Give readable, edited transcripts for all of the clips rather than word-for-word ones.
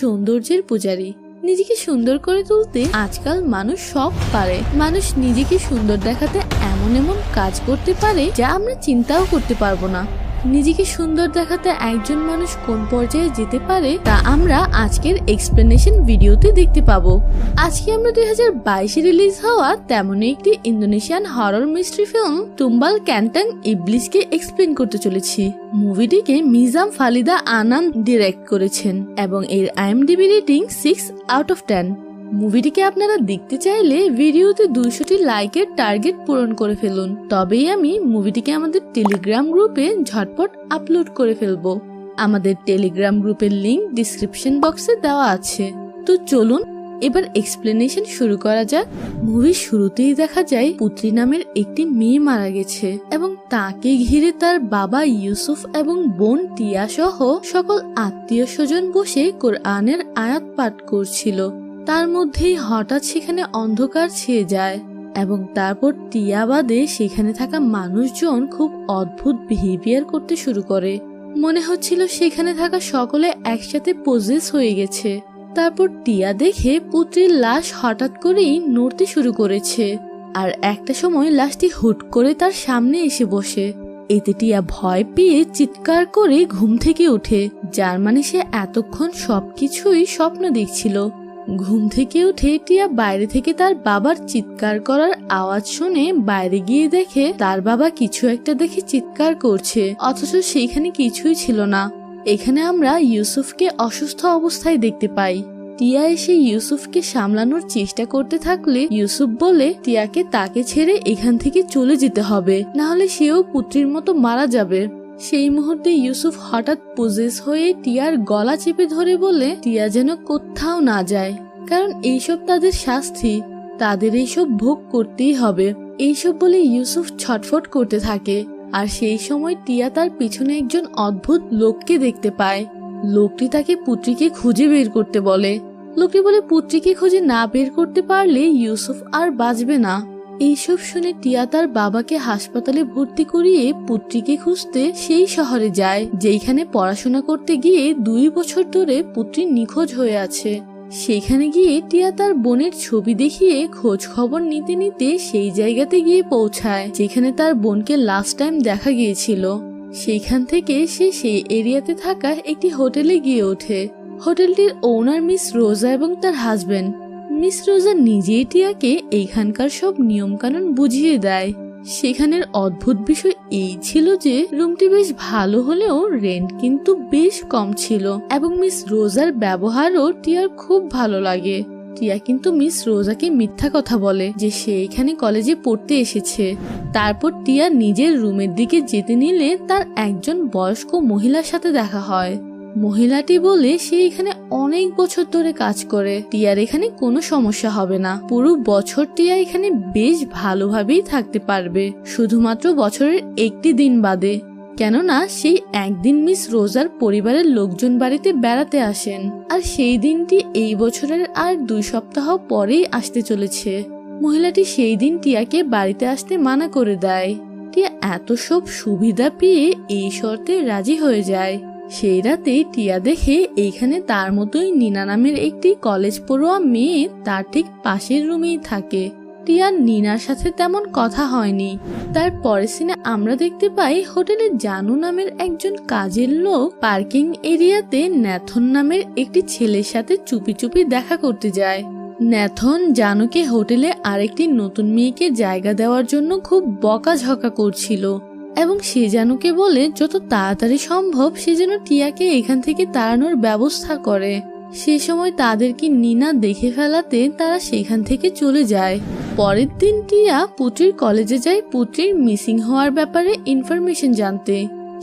সৌন্দর্যের পূজারী। নিজেকে সুন্দর করে তুলতে আজকাল মানুষ সব পারে। মানুষ নিজেকে সুন্দর দেখাতে এমন এমন কাজ করতে পারে যা আমরা চিন্তাও করতে পারবো না। নিজেকে সুন্দর দেখাতে একজন মানুষ কোন পর্যায়ে যেতে পারে তা আমরা আজকের এক্সপ্লেনেশন ভিডিওতে দেখতে পাবো। আজকে আমরা 2022-এ রিলিজ হওয়া তেমনই একটি Indonesian horror mystery film Tumbal ক্যান্টাং ইবলিসকে এক্সপ্লেন করতে চলেছি। মুভিটিকে মিজাম ফালিদা আনান ডিরেক্ট করেছেন এবং এর IMDb রেটিং 6/10। মুভিটিকে আপনারা দেখতে চাইলে ভিডিওতে 200টি লাইকের টার্গেট পূরণ করে ফেলুন, তবেই আমি মুভিটিকে আমাদের টেলিগ্রাম গ্রুপে ঝটপট আপলোড করে ফেলবো। আমাদের টেলিগ্রাম গ্রুপের লিংক ডিসক্রিপশন বক্সে দেওয়া আছে। তো চলুন এবার এক্সপ্লেনেশন শুরু করা যাক। মুভির শুরুতেই দেখা যায় পুত্রী নামের একটি মেয়ে মারা গেছে এবং তাকে ঘিরে তার বাবা ইউসুফ এবং বোন টিয়া সহ সকল আত্মীয় স্বজন বসে কোরআনের আয়াত পাঠ করছিল। তার মধ্যেই হঠাৎ সেখানে অন্ধকার ছেয়ে যায় এবং তারপর টিয়া বাদে সেখানে থাকা মানুষজন খুব অদ্ভুত বিহেভিয়ার করতে শুরু করে। মনে হচ্ছিল সেখানে থাকা সকলে একসাথে পজেস হয়ে গেছে। তারপর টিয়া দেখে পুত্রীর লাশ হঠাৎ করেই নড়তে শুরু করেছে আর একটা সময় লাশটি হুট করে তার সামনে এসে বসে। এতে টিয়া ভয় পেয়ে চিৎকার করে ঘুম থেকে ওঠে, যার মানে সে এতক্ষণ সবকিছুই স্বপ্ন দেখছিল। ঘুম থেকে উঠে টিয়া বাইরে থেকে তার বাবার চিৎকার করার আওয়াজ শুনে বাইরে গিয়ে দেখে তার বাবা কিছু একটা দেখে চিৎকার করছে, অথচ সেইখানে কিছুই ছিল না। এখানে আমরা ইউসুফকে অসুস্থ অবস্থায় দেখতে পাই। টিয়া এসে ইউসুফকে সামলানোর চেষ্টা করতে থাকলে ইউসুফ বলে টিয়াকে তাকে ছেড়ে এখান থেকে চলে যেতে হবে, না হলে সেও পুত্রীর মতো মারা যাবে। সেই মুহূর্তে ইউসুফ হঠাৎ পজেস হয়ে টিয়ার গলা চেপে ধরে বলে টিয়া যেন কোথাও না যায়, কারণ এইসব তাদের শাস্তি, তাদের এইসব ভোগ করতেই হবে। এইসব বলে ইউসুফ ছটফট করতে থাকে আর সেই সময় টিয়া তার পিছনে একজন অদ্ভুত লোককে দেখতে পায়। লোকটি তাকে পুত্রীকে খুঁজে বের করতে বলে। লোকটি বলে পুত্রীকে খুঁজে না বের করতে পারলে ইউসুফ আর বাঁচবে না। এইসব শুনে টিয়া তার বাবাকে হাসপাতালে ভর্তি করিয়ে পুত্রীকে খুঁজতে সেই শহরে যায় যেখানে পড়াশোনা করতে গিয়ে 2 বছর ধরে পুত্রী নিখোঁজ হয়ে আছে। সেখানে গিয়ে টিয়া তার বোনের ছবি দেখিয়ে খোঁজ খবর নিতে নিতে সেই জায়গাতে গিয়ে পৌঁছায় যেখানে তার বোনকে লাস্ট টাইম দেখা গিয়েছিল। সেইখান থেকে সে সেই এরিয়াতে থাকা একটি হোটেলে গিয়ে ওঠে। হোটেলটির ওনার মিস রোজা এবং তার হাজবেন্ড। মিস রোজা নিজেই টিয়াকে এইখানকার সব নিয়ম কানুন বুঝিয়ে দেয়। সেখানের অদ্ভুত বিষয় এই ছিল যে রুমটি বেশ ভালো হলেও রেন্ট কিন্তু বেশ কম ছিল এবং মিস রোজার ব্যবহারও টিয়ার খুব ভালো লাগে। টিয়া কিন্তু মিস রোজাকে মিথ্যা কথা বলে যে সে এখানে কলেজে পড়তে এসেছে। তারপর টিয়া নিজের রুমের দিকে যেতে নিলে তার একজন বয়স্ক মহিলার সাথে দেখা হয়। মহিলাটি বলে সে এখানে অনেক বছর ধরে কাজ করে, টিয়ার এখানে কোনো সমস্যা হবে না। পুরো বছর টিয়া এখানে বেশ ভালোভাবেই থাকতে পারবে, শুধুমাত্র বছরের একটি দিন বাদে। কেননা সেই একদিন মিস রোজার পরিবারের লোকজন বাড়িতে বেড়াতে আসেন আর সেই দিনটি এই বছরের আর 2 সপ্তাহ পরেই আসতে চলেছে। মহিলাটি সেই দিন টিয়াকে বাড়িতে আসতে মানা করে দেয়। টিয়া এত সব সুবিধা পেয়ে এই শর্তে রাজি হয়ে যায়। সেই রাতে টিয়া দেখে এইখানে তার মতোই নিনা নামের একটি কলেজ পড়ুয়া মেয়ে তার ঠিক পাশের রুমেই থাকে। টিয়ার নিনার সাথে তেমন কথা হয়নি। তার পরের সিনে আমরা দেখতে পাই হোটেলে জানু নামের একজন কাজের লোক পার্কিং এরিয়াতে ন্যাথন নামের একটি ছেলের সাথে চুপি চুপি দেখা করতে যায়। ন্যাথন জানুকে হোটেলে আরেকটি নতুন মেয়েকে জায়গা দেওয়ার জন্য খুব বকাঝকা করছিল এবং সে জানুকে বলে যত তাড়াতাড়ি সম্ভব সে যেন টিয়াকে এখান থেকে তাড়ানোর ব্যবস্থা করে। সে সময় তাদেরকে নিনা দেখে ফেলাতে তারা সেখান থেকে চলে যায়। পরের দিন টিয়া পুত্রীর কলেজে যায় পুত্রীর মিসিং হওয়ার ব্যাপারে ইনফরমেশন জানতে।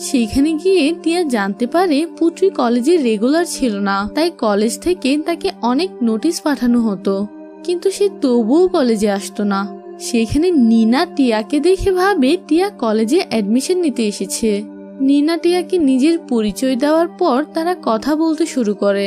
সেখানে গিয়ে টিয়া জানতে পারে পুত্রী কলেজে রেগুলার ছিল না, তাই কলেজ থেকে তাকে অনেক নোটিশ পাঠানো হতো, কিন্তু সে তবুও কলেজে আসতো না। সেখানে নিনা টিয়াকে দেখে ভাবে টিয়া কলেজে অ্যাডমিশন নিতে এসেছে। নিনা টিয়াকে নিজের পরিচয় দেওয়ার পর তারা কথা বলতে শুরু করে।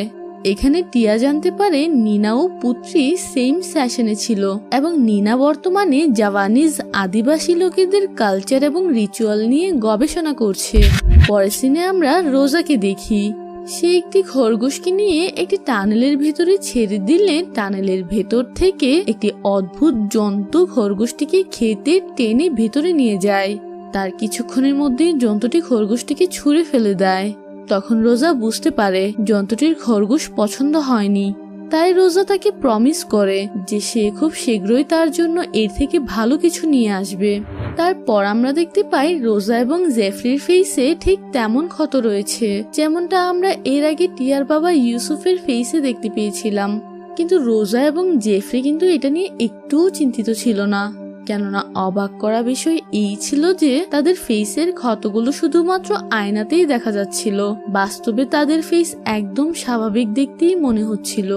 এখানে টিয়া জানতে পারে নিনা ও পুত্রী সেম সেশনে ছিল এবং নিনা বর্তমানে জাভানিজ আদিবাসী লোকেদের কালচার এবং রিচুয়াল নিয়ে গবেষণা করছে। পরের সিনে আমরা রোজাকে দেখি। সে একটি খরগোশকে নিয়ে একটি টানেলের ভিতরে ছেড়ে দিলে টানেলের ভেতর থেকে একটি অদ্ভুত জন্তু খরগোশটিকে খেতে টেনে ভেতরে নিয়ে যায়। তার কিছুক্ষণের মধ্যে জন্তুটি খরগোশটিকে ছুঁড়ে ফেলে দেয়। তখন রোজা বুঝতে পারে জন্তুটির খরগোশ পছন্দ হয়নি। তাই রোজা তাকে প্রমিস করে যে সে খুব শীঘ্রই তার জন্য এর থেকে ভালো কিছু নিয়ে আসবে। তারপর আমরা দেখতে পাই রোজা এবং জেফরির ফেসে ঠিক তেমন ক্ষত রয়েছে যেমনটা আমরা এর আগে টিয়ার বাবা ইউসুফের ফেসে দেখতে পেয়েছিলাম। কিন্তু রোজা এবং জেফরি কিন্তু এটা নিয়ে একটুও চিন্তিত ছিল না, কেননা অবাক করা বিষয় এই ছিল যে তাদের ফেসের ক্ষতগুলো শুধুমাত্র আয়নাতেই দেখা যাচ্ছিল, বাস্তবে তাদের ফেস একদম স্বাভাবিক দেখতেই মনে হচ্ছিল।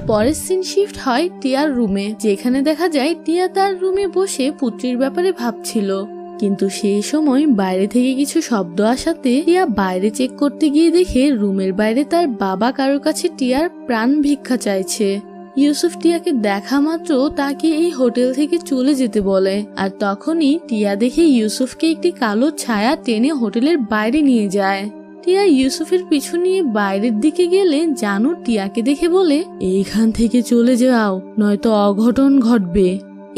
পরের সিন শিফট হয় টিয়ার রুমে, যেখানে দেখা যায় টিয়া তার রুমে বসে পুত্রীর ব্যাপারে ভাবছিল। কিন্তু সেই সময় বাইরে থেকে কিছু শব্দ আসাতে টিয়া বাইরে চেক করতে গিয়ে দেখে রুমের বাইরে তার বাবা কারোর কাছে টিয়ার প্রাণ ভিক্ষা চাইছে। ইউসুফ টিয়াকে দেখা মাত্র তাকে এই হোটেল থেকে চলে যেতে বলে, আর তখনই টিয়া দেখে ইউসুফকে একটি কালো ছায়া টেনে হোটেলের বাইরে নিয়ে যায়। টিয়া ইউসুফের পিছু নিয়ে বাইরের দিকে গেলে জানু টিয়াকে দেখে বলে, এইখান থেকে চলে যাও, নয়তো অঘটন ঘটবে।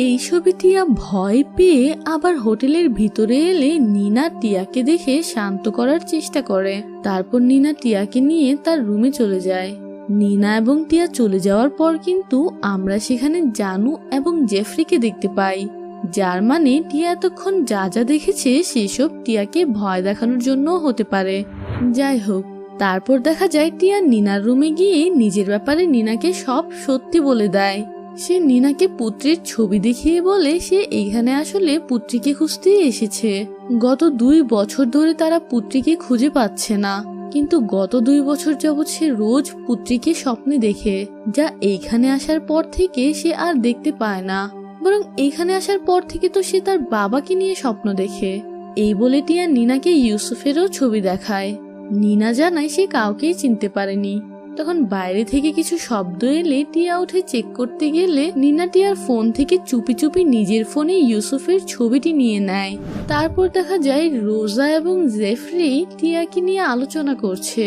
এইসবে টিয়া ভয় পেয়ে আবার হোটেলের ভিতরে এলে নিনা টিয়াকে দেখে শান্ত করার চেষ্টা করে। তারপর নিনা টিয়াকে নিয়ে তার রুমে চলে যায়। নিনা এবং টিয়া চলে যাওয়ার পর কিন্তু আমরা সেখানে জানু এবং জেফরিকে দেখতে পাই, যার মানে টিয়া এতক্ষণ যা যা দেখেছে সেসব টিয়াকে ভয় দেখানোর জন্য হতে পারে। যাই হোক, তারপর দেখা যায় টিয়া নিনার রুমে গিয়ে নিজের ব্যাপারে নিনাকে সব সত্যি বলে দেয়। সে নিনাকে পুত্রের ছবি দেখিয়ে বলে সে এইখানে আসলে পুত্রীকে খুঁজতেই এসেছে। গত 2 বছর ধরে তারা পুত্রীকে খুঁজে পাচ্ছে না, কিন্তু গত 2 বছর যাবৎ সে রোজ পুত্রীকে স্বপ্নে দেখে, যা এইখানে আসার পর থেকে সে আর দেখতে পায় না। বরং এইখানে আসার পর থেকে তো সে তার বাবাকে নিয়ে স্বপ্ন দেখে। এই বলে টিয়া নিনাকে ইউসুফেরও ছবি দেখায়। নিনা জানায় সে কাউকেই চিনতে পারেনি। তখন বাইরে থেকে কিছু শব্দ এলে টিয়া উঠে চেক করতে গেলে নিনা টিয়ার ফোন থেকে চুপি চুপি নিজের ফোনে ইউসুফের ছবিটি নিয়ে নেয়। তারপর দেখা যায় রোজা এবং জেফরি টিয়াকে নিয়ে আলোচনা করছে।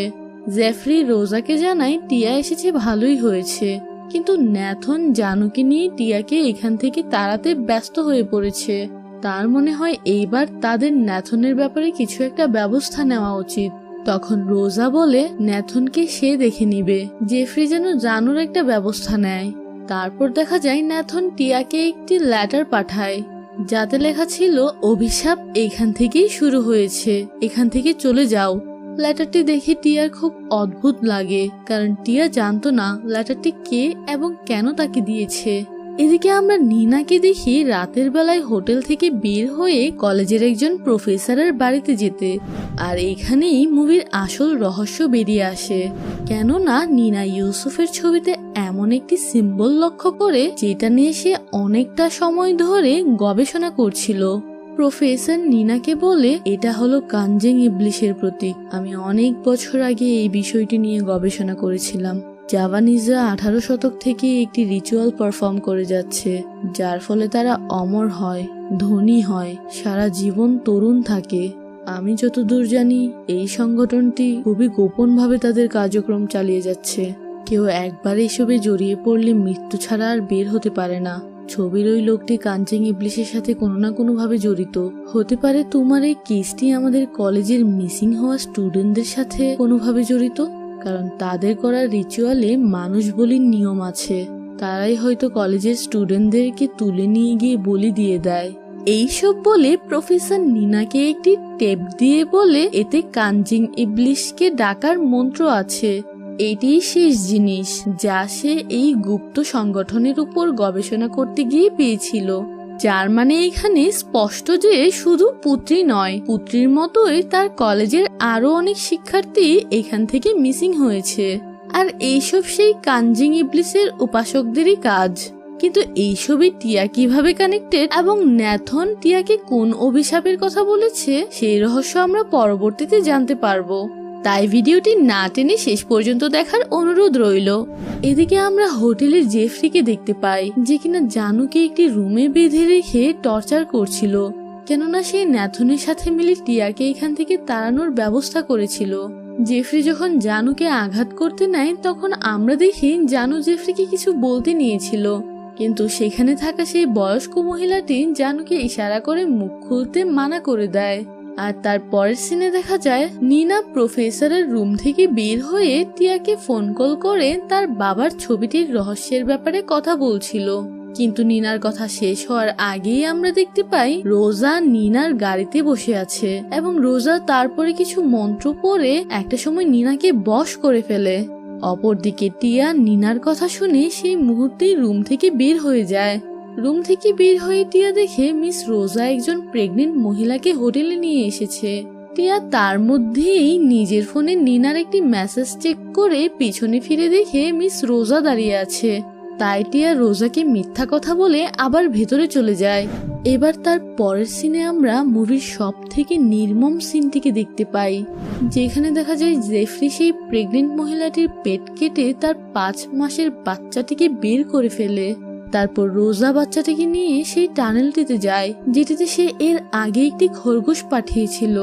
জেফরি রোজাকে জানায় টিয়া এসেছে ভালোই হয়েছে, কিন্তু ন্যাথন জানুকে নিয়ে টিয়াকে এখান থেকে তাড়াতে ব্যস্ত হয়ে পড়েছে। তার মনে হয় এইবার তাদের ন্যাথনের ব্যাপারে কিছু একটা ব্যবস্থা নেওয়া উচিত। তখন রোজা বলে ন্যাথনকে সে দেখে নিবে, জেফরি যেন জানুর একটা ব্যবস্থা নেয়। তারপর দেখা যায় ন্যাথন টিয়াকে একটি লেটার পাঠায়, যাতে লেখা ছিল অভিশাপ এইখান থেকেই শুরু হয়েছে, এখান থেকে চলে যাও। লেটারটি দেখে টিয়ার খুব অদ্ভুত লাগে, কারণ টিয়া জানতো না লেটারটি কে এবং কেন তাকে দিয়েছে। এদিকে আমরা নিনাকে দেখি রাতের বেলায় হোটেল থেকে বের হয়ে কলেজের একজন প্রফেসরের বাড়িতে যেতে, আর এখানেই মুভির আসল রহস্য বেরিয়ে আসে। কেননা নিনা ইউসুফের ছবিতে এমন একটি সিম্বল লক্ষ্য করে যেটা নিয়ে সে অনেকটা সময় ধরে গবেষণা করছিল। প্রফেসর নিনাকে বলে, এটা হলো কানজেং ইবলিশের প্রতীক। আমি অনেক বছর আগে এই বিষয়টি নিয়ে গবেষণা করেছিলাম। জাভানিজরা 18 শতক থেকে একটি রিচুয়াল পারফর্ম করে যাচ্ছে, যার ফলে তারা অমর হয়, ধনী হয়, সারা জীবন তরুণ থাকে। আমি যতদূর জানি এই সংগঠনটি খুবই গোপনভাবে তাদের কার্যক্রম চালিয়ে যাচ্ছে। কেউ একবার এসবে জড়িয়ে পড়লে মৃত্যু ছাড়া আর বের হতে পারে না। ছবির ওই লোকটি কানজেং ইবলিশের সাথে কোনো না কোনো ভাবে জড়িত হতে পারে। তোমার এই কেসটি আমাদের কলেজের মিসিং হওয়া স্টুডেন্টদের সাথে কোনোভাবে জড়িত, কারণ তাদের করা রিচুয়ালে মানুষ বলির নিয়ম আছে। তারাই হয়তো কলেজের স্টুডেন্টদেরকে তুলে নিয়ে গিয়ে বলি দিয়ে দেয়। এইসব বলে প্রফেসর নিনাকে একটি টেপ দিয়ে বলে, এতে কানজেং ইবলিশকে ডাকার মন্ত্র আছে। এটিই শেষ জিনিস যা সে এই গুপ্ত সংগঠনের উপর গবেষণা করতে গিয়ে পেয়েছিল। যার মানে এখানে স্পষ্ট যে শুধু পুত্রী নয়, পুত্রীর মতোই তার কলেজের আরো অনেক শিক্ষার্থী এখান থেকে মিসিং হয়েছে। আর এইসব সেই কানজেং ইবলিশের উপাসকদেরই কাজ। কিন্তু এইসবই টিয়া কিভাবে কানেক্টেড এবং ন্যাথন টিয়াকে কোন অভিশাপের কথা বলেছে সেই রহস্য আমরা পরবর্তীতে জানতে পারবো। তাই ভিডিওটি না টেনে শেষ পর্যন্ত দেখার অনুরোধ রইল। এদিকে আমরা হোটেলের জেফরিকে দেখতে পাই, যে কিনা জানুকে একটি রুমে বেঁধে রেখে টর্চার করছিল, কেননা সে ন্যাথনের সাথে মিলে টিয়াকে এখান থেকে তাড়ানোর ব্যবস্থা করেছিল। জেফরি যখন জানুকে আঘাত করতে নেয় তখন আমরা দেখি জানু জেফরিকে কিছু বলতে নিয়েছিল, কিন্তু সেখানে থাকা সেই বয়স্ক মহিলাটি জানুকে ইশারা করে মুখ খুলতে মানা করে দেয়। আর তার পরের সিনে দেখা যায় নিনা প্রফেসরের রুম থেকে বের হয়ে টিয়াকে ফোন কল করে তার বাবার ছবিটির রহস্যের ব্যাপারে কথা বলছিল। কিন্তু নিনার কথা শেষ হওয়ার আগেই আমরা দেখতে পাই রোজা নিনার গাড়িতে বসে আছে এবং রোজা তারপরে কিছু মন্ত্র পড়ে একটা সময় নিনাকে বশ করে ফেলে। অপরদিকে টিয়া নিনার কথা শুনে সেই মুহূর্তেই রুম থেকে বের হয়ে যায়। রুম থেকে বের হয়ে টিয়া দেখে মিস রোজা একজন প্রেগনেন্ট মহিলাকে হোটেলে নিয়ে এসেছে। টিয়া তার মধ্যেই নিজের ফোনে নিনার একটি মেসেজ চেক করে পিছনে ফিরে দেখে মিস রোজা দাঁড়িয়ে আছে। তাই টিয়া রোজাকে মিথ্যা কথা বলে আবার ভেতরে চলে যায়। এবার তার পরের সিনে আমরা মুভির সব থেকে নির্মম সিনটিকে দেখতে পাই, যেখানে দেখা যায় জেফরি সেই প্রেগনেন্ট মহিলাটির পেট কেটে তার 5 মাসের বাচ্চাটিকে বের করে ফেলে। তারপর রোজা বাচ্চাটিকে নিয়ে সেই টানেলটিতে যায় যেটিতে সে এর আগে একটি খরগোশ পাঠিয়েছিল।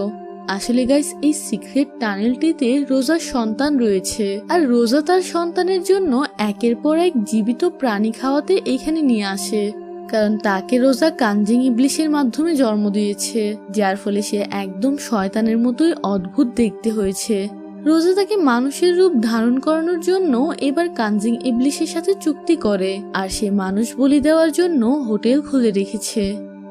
আসলে গাইস, এই সিক্রেট টানেলটিতে রোজার সন্তান রয়েছে, আর রোজা তার সন্তানের জন্য একের পর এক জীবিত প্রাণী খাওয়াতে এখানে নিয়ে আসে, কারণ তাকে রোজা কানজিং ইবলিশের মাধ্যমে জন্ম দিয়েছে, যার ফলে সে একদম শয়তানের মতোই অদ্ভুত দেখতে হয়েছে। রোজা তাকে মানুষের রূপ ধারণ করানোর জন্য এবার কানজিং ইবলিশের সাথে চুক্তি করে, আর সে মানুষ বলি দেওয়ার জন্য হোটেল খুলে রেখেছে।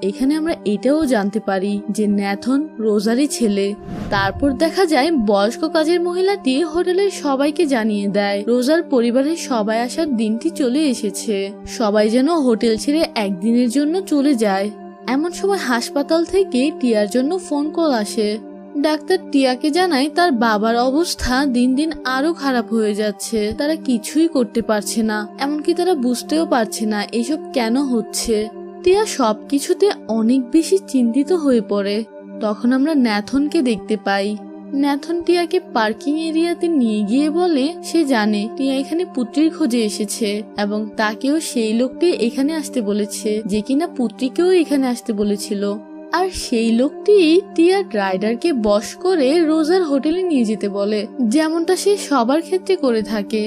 এখানে আমরা এটাও জানতে পারি যে ন্যাথন রোজারই ছেলে। তারপর দেখা যায় বয়স্ক কাজের মহিলাটি হোটেলের সবাইকে জানিয়ে দেয় রোজার পরিবারের সবাই আসার দিনটি চলে এসেছে, সবাই যেন হোটেল ছেড়ে একদিনের জন্য চলে যায়। এমন সময় হাসপাতাল থেকে টিয়ার জন্য ফোন কল আসে। ডাক্তার টিয়াকে জানায় তার বাবার অবস্থা দিন দিন আরো খারাপ হয়ে যাচ্ছে, তারা কিছুই করতে পারছে না, এমনকি তারা বুঝতেও পারছে না এসব কেন হচ্ছে। টিয়া সবকিছুতে অনেক বেশি চিন্তিত হয়ে পড়ে। তখন আমরা ন্যাথনকে দেখতে পাই। ন্যাথন টিয়াকে পার্কিং এরিয়াতে নিয়ে গিয়ে বলে সে জানে টিয়া এখানে পুত্রীর খোঁজে এসেছে এবং তাকেও সেই লোকটি এখানে আসতে বলেছে যে কিনা পুত্রীকেও এখানে আসতে বলেছিল। আর সেই লোকটি টিয়ার রাইডারকে বশ করে রোজার হোটেলে নিয়ে যেতে বলে, যেমনটা সে সবার ক্ষেত্রে করে থাকে।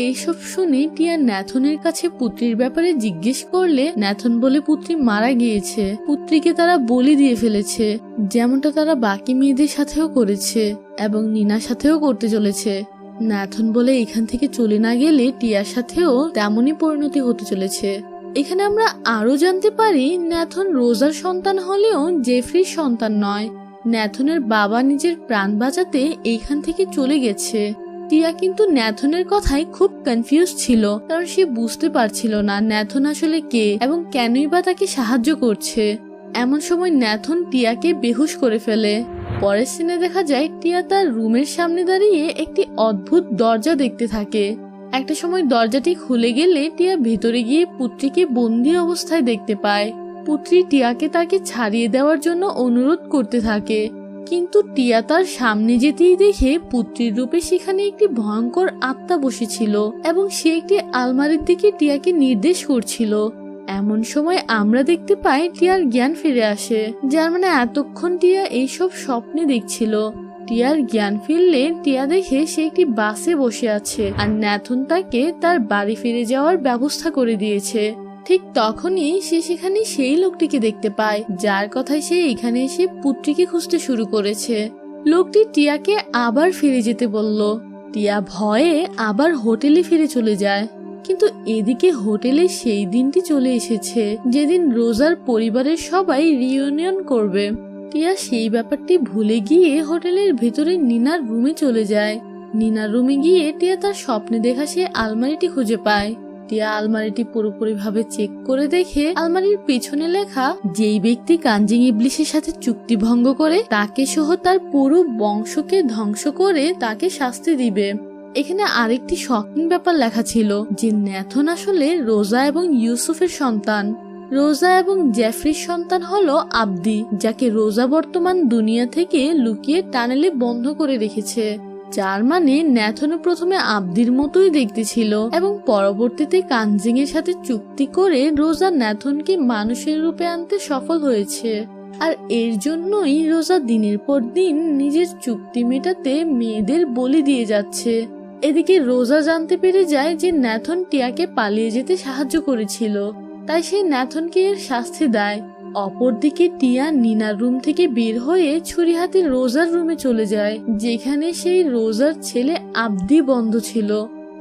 এইসব শুনে টিয়া ন্যাথনের কাছে পুত্রীর ব্যাপারে জিজ্ঞেস করলে ন্যাথন বলে পুত্রী মারা গিয়েছে, পুত্রীকে তারা বলি দিয়ে ফেলেছে, যেমনটা তারা বাকি মেয়েদের সাথেও করেছে এবং নিনার সাথেও করতে চলেছে। ন্যাথন বলে এখান থেকে চলে না গেলে টিয়ার সাথেও তেমনই পরিণতি হতে চলেছে। এখানে আমরা আরো জানতে পারি ন্যাথন রোজার সন্তান হলেও জেফরির সন্তান নয়। ন্যাথনের বাবা নিজের প্রাণ বাঁচাতে এইখান থেকে চলে গেছে। টিয়া কিন্তু ন্যাথনের কথায় খুব কনফিউজ ছিল, কারণ সে বুঝতে পারছিল না ন্যাথন আসলে কে এবং কেনই বা তাকে সাহায্য করছে। এমন সময় ন্যাথন টিয়াকে বেহুশ করে ফেলে। পরের সিনে দেখা যায় টিয়া তার রুমের সামনে দাঁড়িয়ে একটি অদ্ভুত দরজা দেখতে থাকে। একটা সময় দরজাটি খুলে গেলে টিয়া ভেতরে গিয়ে পুত্রীকে বন্দি অবস্থায় দেখতে পায়। পুত্রী টিয়াকে তাকে ছাড়িয়ে দেওয়ার জন্য অনুরোধ করতে থাকে, কিন্তু টিয়া তার সামনে যেতেই দেখে পুত্রীর রূপে সেখানে একটি ভয়ঙ্কর আত্মা বসেছিল এবং সে একটি আলমারির দিকে টিয়াকে নির্দেশ করছিল। এমন সময় আমরা দেখতে পাই টিয়ার জ্ঞান ফিরে আসে, যার মানে এতক্ষণ টিয়া এইসব স্বপ্নে দেখছিল। টিয়ার জ্ঞান ফিরলে টিয়া দেখে সে একটি বাসে বসে আছে আর ন্যাথন তাকে তার বাড়ি ফিরে যাওয়ার ব্যবস্থা করে দিয়েছে। ঠিক তখনই সে সেখানে সেই লোকটিকে দেখতে পায় যার কথায় সে এখানে এসে পুত্রীকে খুঁজতে শুরু করেছে। লোকটি টিয়াকে আবার ফিরে যেতে বলল। টিয়া ভয়ে আবার হোটেলে ফিরে চলে যায়, কিন্তু এদিকে হোটেলে সেই দিনটি চলে এসেছে যেদিন রোজার পরিবারের সবাই রিইউনিয়ন করবে। টিয়া সেই ব্যাপারটি ভুলে গিয়ে হোটেলের ভেতরে নিনার রুমে চলে যায়। নিনার রুমে গিয়ে টিয়া তার স্বপ্নে দেখা সে আলমারিটি খুঁজে পায়। টিয়া আলমারিটি পুরোপুরিভাবে চেক করে দেখে আলমারির পেছনে লেখা যেই ব্যক্তি কানজিং ইবলিশের সাথে চুক্তি ভঙ্গ করে তাকে সহ তার পুরো বংশকে ধ্বংস করে তাকে শাস্তি দিবে। এখানে আরেকটি শকিং ব্যাপার লেখা ছিল যে ন্যাথন আসলে রোজা এবং ইউসুফের সন্তান। রোজা এবং জেফরির সন্তান হলো আবদি, যাকে রোজা বর্তমান দুনিয়া থেকে লুকিয়ে টানেলে বন্ধ করে রেখেছে। যার মানে ন্যাথনও প্রথমে আবদির মতোই দেখতে ছিল এবং পরবর্তীতে কানজিং এর সাথে চুক্তি করে রোজা ন্যাথনকে মানুষের রূপে আনতে সফল হয়েছে। আর এর জন্যই রোজা দিনের পর দিন নিজের চুক্তি মেটাতে মেয়েদের বলি দিয়ে যাচ্ছে। এদিকে রোজা জানতে পেরে যায় যে ন্যাথন টিয়াকে পালিয়ে যেতে সাহায্য করেছিল, তাই সে ন্যাথনকে এর শাস্তি দেয়। অপরদিকে টিয়া নিনার রুম থেকে বের হয়ে ছুরি হাতে রোজার রুমে চলে যায়, যেখানে সেই রোজার ছেলে আব্দি বন্ধ ছিল।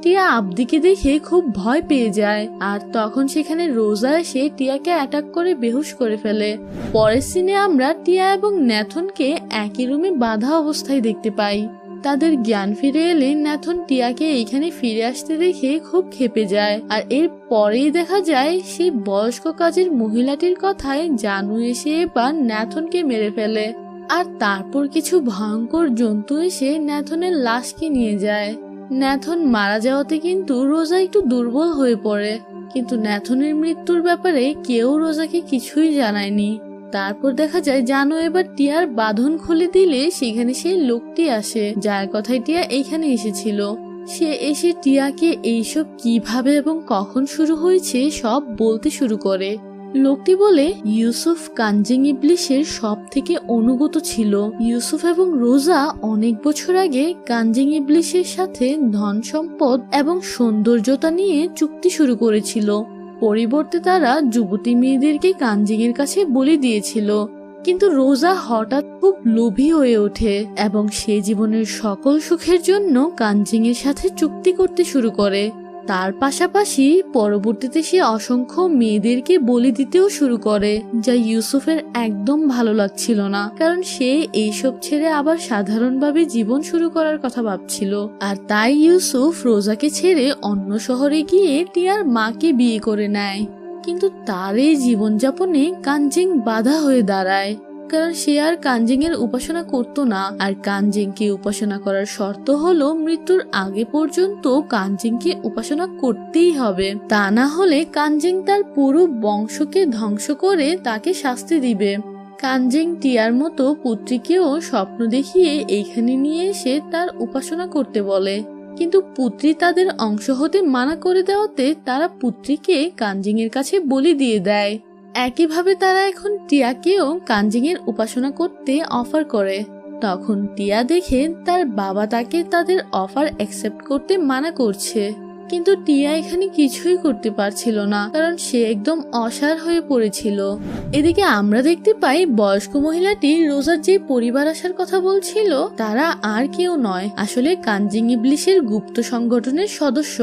টিয়া আব্দিকে দেখে খুব ভয় পেয়ে যায়, আর তখন সেখানে রোজা এসে টিয়াকে অ্যাটাক করে বেহুশ করে ফেলে। পরের সিনে আমরা টিয়া এবং ন্যাথনকে একই রুমে বাঁধা অবস্থায় দেখতে পাই। তাদের জ্ঞান ফিরে এলে ন্যাথন টিয়াকে এইখানে ফিরে আসতে দেখে খুব ক্ষেপে যায়, আর এর পরেই দেখা যায় সেই বয়স্ক কাজের মহিলাটির কথায় জানু এসে এবার ন্যাথনকে মেরে ফেলে। আর তারপর কিছু ভয়ঙ্কর জন্তু এসে ন্যাথনের লাশকে নিয়ে যায়। ন্যাথন মারা যাওয়াতে কিন্তু রোজা একটু দুর্বল হয়ে পড়ে, কিন্তু ন্যাথনের মৃত্যুর ব্যাপারে কেউ রোজাকে কিছুই জানায়নি। তারপর দেখা যায় জানু এবার টিয়ার বাঁধন খুলে দিলে সেখানে সেই লোকটি আসে যার কথায় টিয়া এইখানে এসেছিল। সে এসে টিয়াকে এইসব কিভাবে এবং কখন শুরু হয়েছে সব বলতে শুরু করে। লোকটি বলে ইউসুফ কানজিং ইবলিশের সব থেকে অনুগত ছিল। ইউসুফ এবং রোজা অনেক বছর আগে কানজিং ইবলিশের সাথে ধন সম্পদ এবং সৌন্দর্যতা নিয়ে চুক্তি শুরু করেছিল। পরিবর্তে তারা যুবতী মেয়েদেরকে কানজিং এর কাছে বলি দিয়েছিল। কিন্তু রোজা হঠাৎ খুব লোভী হয়ে ওঠে এবং সে জীবনের সকল সুখের জন্য কানজিং এর সাথে চুক্তি করতে শুরু করে। তার পাশাপাশি পরবর্তীতে সে অসংখ্য মেয়েদেরকে বলি দিতেও শুরু করে, যা ইউসুফের একদম ভালো লাগছিল না, কারণ সে এইসব ছেড়ে আবার সাধারণভাবে জীবন শুরু করার কথা ভাবছিল। আর তাই ইউসুফ রোজাকে ছেড়ে অন্য শহরে গিয়ে টিয়ার মাকে বিয়ে করে নেয়। কিন্তু তার এই জীবনযাপনে কানজিং বাধা হয়ে দাঁড়ায়, কারণ সে আর কানজিং এর উপাসনা করত না। আর কানজিংকে উপাসনা করার শর্ত হলো মৃত্যুর আগে পর্যন্ত কানজিংকে উপাসনা করতেই হবে, তা না হলে কানজিং তার পুরো বংশকে ধ্বংস করে তাকে শাস্তি দিবে। কানজিং টিয়ার মতো পুত্রীকেও স্বপ্ন দেখিয়ে এইখানে নিয়ে এসে তার উপাসনা করতে বলে, কিন্তু পুত্রী তাদের অংশ হতে মানা করে দেওয়াতে তারা পুত্রীকে কানজিং এর কাছে বলি দিয়ে দেয়। একইভাবে তারা এখন টিয়াকেও কানজিং এর উপাসনা করতে অফার করে। তখন টিয়া দেখে তার বাবা তাকে তাদের অফার অ্যাকসেপ্ট করতে মানা করছে, কিন্তু টিয়া এখানে কিছুই করতে পারছিল না, কারণ সে একদম অসাড় হয়ে পড়েছিল। এদিকে আমরা দেখতে পাই বয়স্ক মহিলাটি রোজার যে পরিবার আসার কথা বলছিল তারা আর কেউ নয়, আসলে কানজিং ইবলিশের গুপ্ত সংগঠনের সদস্য।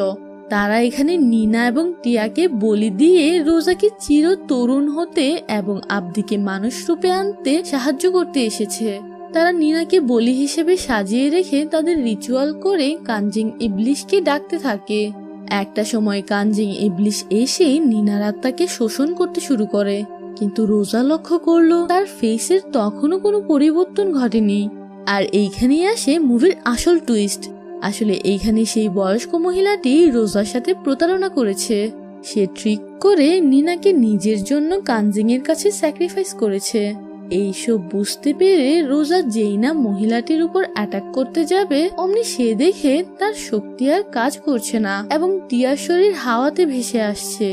তারা এখানে নিনা এবং টিয়াকে বলি দিয়ে রোজাকে চির তরুণ হতে এবং আব্দিকে মানুষ রূপে আনতে সাহায্য করতে এসেছে। তারা নিনাকে বলি হিসেবে সাজিয়ে রেখে তাদের রিচুয়াল করে কানজিং ইবলিশকে ডাকতে থাকে। একটা সময় কানজিং ইবলিশ এসে নিনার আত্মাকে শোষণ করতে শুরু করে, কিন্তু রোজা লক্ষ্য করলো তার ফেসের তখনও কোনো পরিবর্তন ঘটেনি। আর এইখানেই আসে মুভির আসল টুইস্ট। আসলে এইখানে সেই বয়স্ক মহিলাটি রোজার সাথে প্রতারণা করেছে। সে ট্রিক করে নিনাকে নিজের জন্য কানজিং এর কাছে স্যাক্রিফাইস করেছে। এইসব বুঝতে পেরে রোজা যেই না মহিলাটির উপর অ্যাটাক করতে যাবে, অমনি সে দেখে তার শক্তি আর কাজ করছে না এবং টিয়ার শরীর হাওয়াতে ভেসে আসছে।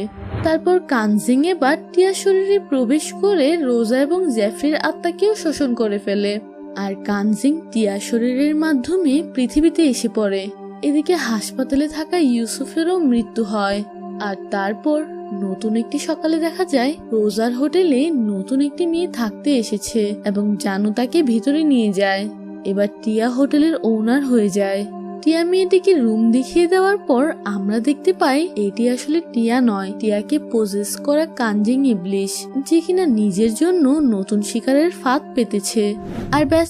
তারপর কানজিং এবার টিয়ার শরীরে প্রবেশ করে রোজা এবং জেফরির আত্মাকেও শোষণ করে ফেলে। আর কানজিং টিয়ার শরীরের মাধ্যমে পৃথিবীতে এসে পড়ে। এদিকে হাসপাতালে থাকা ইউসুফেরও মৃত্যু হয়। আর তারপর নতুন একটি সকালে দেখা যায় রোজার হোটেলে নতুন একটি মেয়ে থাকতে এসেছে এবং জানু তাকে ভিতরে নিয়ে যায়। এবার টিয়া হোটেলের ওনার হয়ে যায়। টিয়া মেয়েটিকে রুম দেখিয়ে দেওয়ার পর আমরা দেখতে পাই এটি আসলে টিয়া নয়, টিয়াকে পজেস করা কানজিং ইবলিশ, যে কিনা নিজের জন্য নতুন শিকারের ফাঁদ পেতেছে। আর ব্যাস